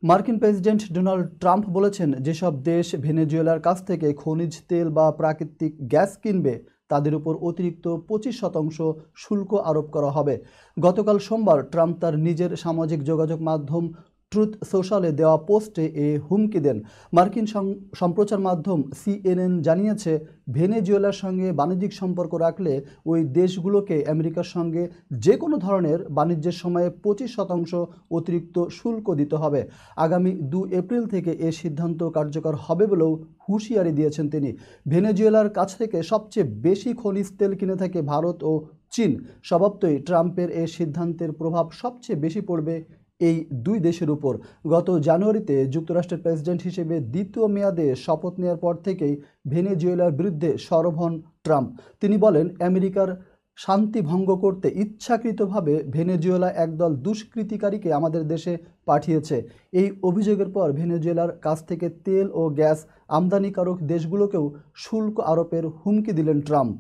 মার্কিন president Donald Trump বলেছেন, যেসব দেশ ভেনেজুয়েলার কাছ থেকে খনিজ তেল বা প্রাকৃতিক গ্যাস কিনবে তাদের উপর অতিরিক্ত 25% শুল্ক আরোপ করা হবে। গতকাল সোমবার ট্রাম্প তার নিজের সামাজিক যোগাযোগ মাধ্যম ট্রুথ সোশ্যালে দেওয়া পোস্টে এ হুমকি দেন। মার্কিন সম্প্রচার মাধ্যম সিএনএন জানিয়েছে, ভেনেজুয়েলার সঙ্গে বাণিজ্যিক সম্পর্ক রাখলে ওই দেশগুলোকে আমেরিকার সঙ্গে যে কোনো ধরনের বাণিজ্যের সময়ে 25% অতিরিক্ত শুল্ক দিতে হবে। আগামী 2 এপ্রিল থেকে এ সিদ্ধান্ত কার্যকর হবে বলেও হুঁশিয়ারি দিয়েছেন তিনি। ভেনেজুয়েলার কাছ থেকে সবচেয়ে বেশি খনিজ তেল কিনে থাকে ভারত ও চীন। স্বভাবতই ট্রাম্পের এ সিদ্ধান্তের প্রভাব সবচেয়ে বেশি পড়বে এই দুই দেশের উপর। গত জানুয়ারিতে যুক্তরাষ্ট্রের প্রেসিডেন্ট হিসেবে দ্বিতীয় মেয়াদে শপথ নেওয়ার পর থেকেই ভেনেজুয়েলার বিরুদ্ধে সরব হন ট্রাম্প। তিনি বলেন, আমেরিকার শান্তি ভঙ্গ করতে ইচ্ছাকৃতভাবে ভেনেজুয়েলা একদল দুষ্কৃতিকারীকে আমাদের দেশে পাঠিয়েছে। এই অভিযোগের পর ভেনেজুয়েলার কাছ থেকে তেল ও গ্যাস আমদানিকারক দেশগুলোকেও শুল্ক আরোপের হুমকি দিলেন ট্রাম্প।